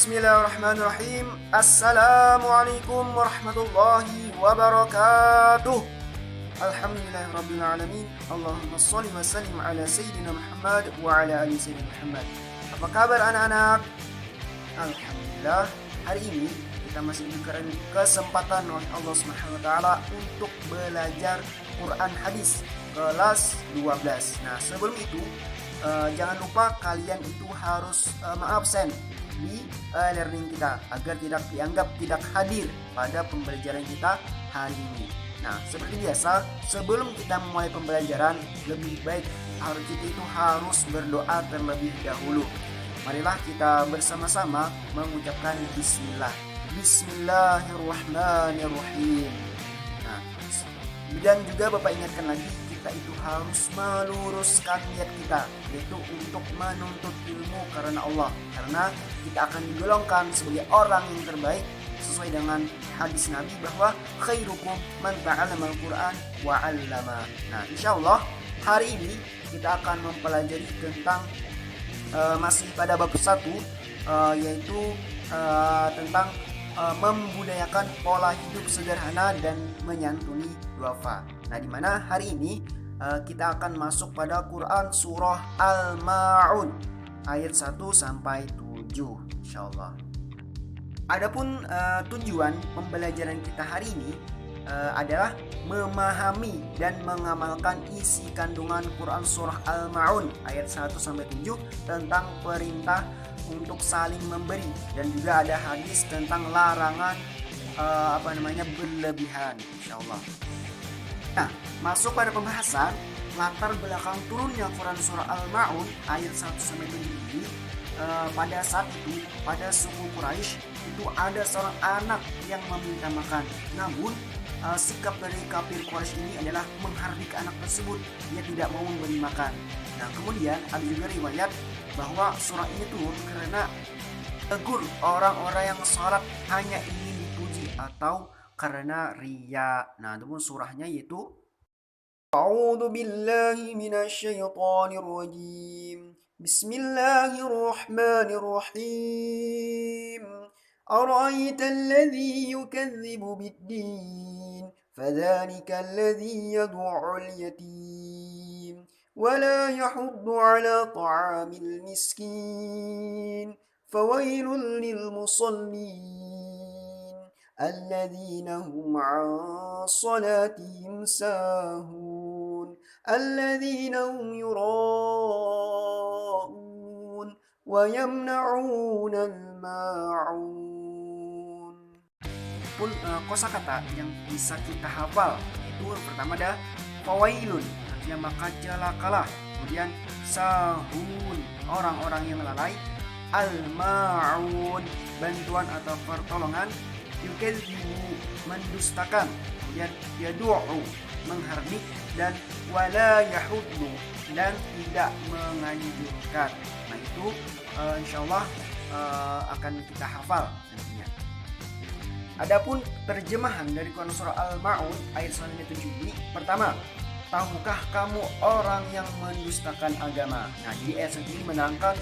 Bismillahirrahmanirrahim. Assalamualaikum warahmatullahi wabarakatuh. Alhamdulillahirrabbilalamin. Allahumma salli wa sallim ala Sayyidina Muhammad wa ala ali Sayyidina Muhammad. Apa kabar anak-anak? Alhamdulillah, hari ini kita masih diberikan kesempatan oleh Allah Subhanahu wa taala untuk belajar Quran hadis kelas 12. Nah, sebelum itu jangan lupa kalian itu harus mengabsen di learning kita agar tidak dianggap tidak hadir pada pembelajaran kita hari ini. Nah, seperti biasa, sebelum kita memulai pembelajaran, lebih baik kita itu harus berdoa terlebih dahulu. Marilah kita bersama-sama mengucapkan bismillah. Bismillahirrahmanirrahim. Nah, dan juga Bapak ingatkan lagi, kita itu harus meluruskan niat kita, yaitu untuk menuntut ilmu karena Allah, karena kita akan digolongkan sebagai orang yang terbaik sesuai dengan hadis Nabi bahwa khairukum man ta'allama al-Quran wa 'allama. Nah, insyaallah hari ini kita akan mempelajari tentang masih pada bab 1 yaitu tentang membudayakan pola hidup sederhana dan menyantuni duafa. Nah, di mana hari ini kita akan masuk pada Quran surah Al-Ma'un ayat 1 sampai 7 insyaallah. Adapun tujuan pembelajaran kita hari ini adalah memahami dan mengamalkan isi kandungan Quran surah Al-Ma'un ayat 1 sampai 7 tentang perintah untuk saling memberi, dan juga ada hadis tentang larangan berlebihan insyaallah. Nah, masuk pada pembahasan latar belakang turunnya Quran surah Al-Ma'un ayat 1 sampai 7 ini. Pada saat itu, pada suku Quraisy itu ada seorang anak yang meminta makan. Namun sikap dari kafir Quraisy ini adalah menghardik anak tersebut. Dia tidak mau memberi makan. Nah, kemudian ada juga riwayat bahwa surah ini turun karena tegur orang-orang yang sholat hanya ingin dipuji atau karena riya. Nah, itu surahnya yaitu A'udzu billahi minasyaitonir rajim. Bismillahirrahmanirrahim. Ara'aita alladhi yukadzibu bid-din, fadzalika alladhi yad'u'ul yatim wa la yahuddu 'ala ta'amil miskin, fawailul lil musallin alladzina hum 'an salatihim sahun alladzina hum yura'un wa yamna'una al-ma'un. Pun kosakata yang bisa kita hafal itu pertama ada fawailun, artinya maka celakalah. Kemudian sahun, orang-orang yang lalai. Al-ma'un, bantuan atau pertolongan. Yukadzibu, mendustakan. Kemudian yad'u, menghardik. Dan wala yahuddu, dan tidak menganjurkan. Nah, itu insyaallah akan kita hafal nantinya. Adapun terjemahan dari Quran surah Al-Ma'un ayat 1-7 ini, pertama, tahukah kamu orang yang mendustakan agama? Nah, jadi ayat ini menerangkan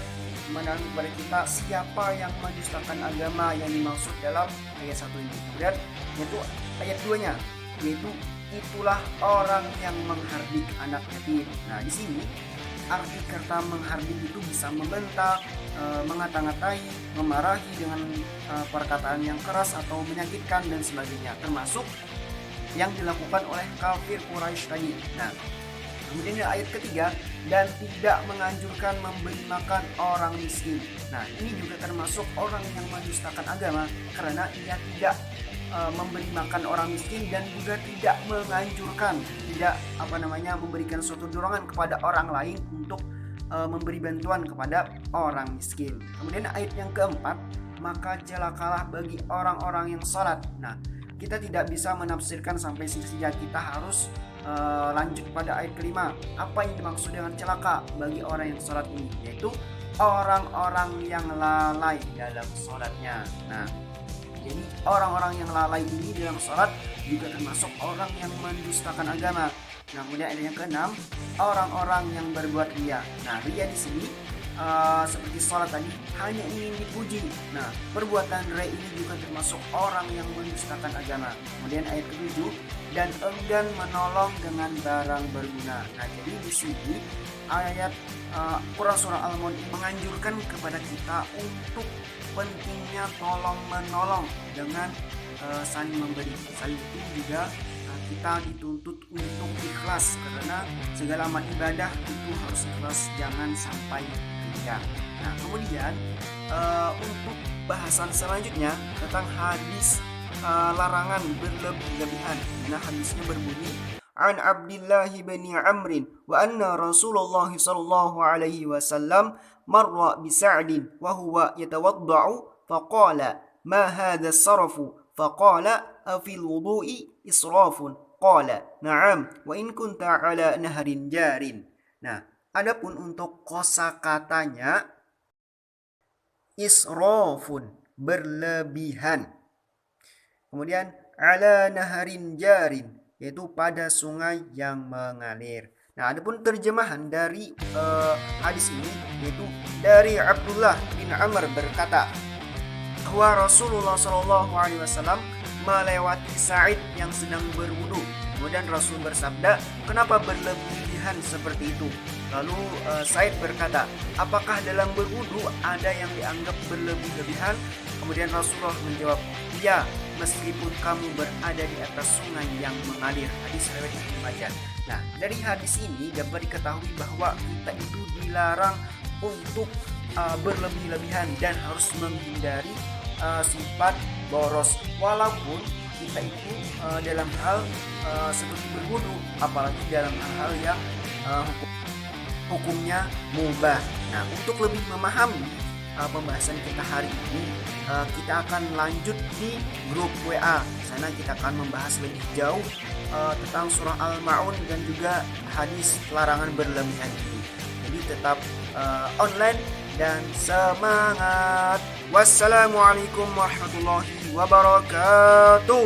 kepada kita siapa yang mendustakan agama yang dimaksud dalam ayat 1 ini. Kemudian yaitu ayat 2-nya, yaitu itulah orang yang menghardik anak yatim. Nah, di sini arti kata menghardik itu bisa membentak, mengata-ngatai, memarahi dengan perkataan yang keras atau menyakitkan dan sebagainya, termasuk yang dilakukan oleh kafir Quraisy tadi. Nah, kemudian ayat ketiga, dan tidak menganjurkan memberi makan orang miskin. Nah, ini juga termasuk orang yang mendustakan agama karena ia tidak memberi makan orang miskin dan juga tidak menganjurkan, tidak memberikan suatu dorongan kepada orang lain untuk memberi bantuan kepada orang miskin. Kemudian ayat yang keempat, maka celakalah bagi orang-orang yang sholat. Nah, kita tidak bisa menafsirkan sampai sini saja, kita harus lanjut pada ayat kelima. Apa yang dimaksud dengan celaka bagi orang yang sholat ini? Yaitu orang-orang yang lalai dalam sholatnya. Nah, jadi orang-orang yang lalai ini dalam sholat juga termasuk orang yang mendustakan agama. Nah, kemudian ayat yang keenam, orang-orang yang berbuat riya. Nah, riya di sini seperti sholat tadi hanya ingin dipuji. Nah, perbuatan riya ini juga termasuk orang yang mendustakan agama. Kemudian ayat ke-7, dan enggan menolong dengan barang berguna. Nah, jadi di sini ayat Quran surah Al-Mulk menganjurkan kepada kita untuk pentingnya tolong menolong dengan saling memberi. Saling itu juga kita dituntut untuk ikhlas, karena segala amal ibadah itu harus ikhlas, jangan sampai ria. Nah, kemudian untuk bahasan selanjutnya tentang hadis larangan berlebih-lebihan. Nah, hadisnya berbunyi, An Abdullah bin Amr wa anna Rasulullah sallallahu alaihi wasallam marra bi Sa'din wa huwa yatawadda'u faqala ma hadha as-sarafu faqala afil wudu'i israfun qala na'am wa in kunta ala nahrin jarin. Nah, adapun untuk kosakatanya israfun berlebihan. Kemudian ala naharin jarin, yaitu pada sungai yang mengalir. Nah, adapun terjemahan dari hadis ini yaitu dari Abdullah bin Amr berkata bahwa Rasulullah Shallallahu Alaihi Wasallam melewati Sa'id yang sedang berwudu. Kemudian Rasul bersabda, kenapa berlebihan seperti itu? Lalu Sa'id berkata, apakah dalam berwudu ada yang dianggap berlebih-lebihan? Kemudian Rasulullah menjawab, iya, meskipun kamu berada di atas sungai yang mengalir. Hadis riwayat Ibnu Majah. Nah, dari hadis ini dapat diketahui bahwa kita itu dilarang untuk berlebih-lebihan dan harus menghindari sifat boros, walaupun kita itu dalam hal seperti berwudu, apalagi dalam hal-hal yang hukumnya mubah. Nah, untuk lebih memahami pembahasan kita hari ini, kita akan lanjut di grup WA. Di sana kita akan membahas lebih jauh tentang surah Al-Ma'un dan juga hadis larangan berlebihan ini. Jadi tetap online dan semangat. Wassalamualaikum warahmatullahi wabarakatuh.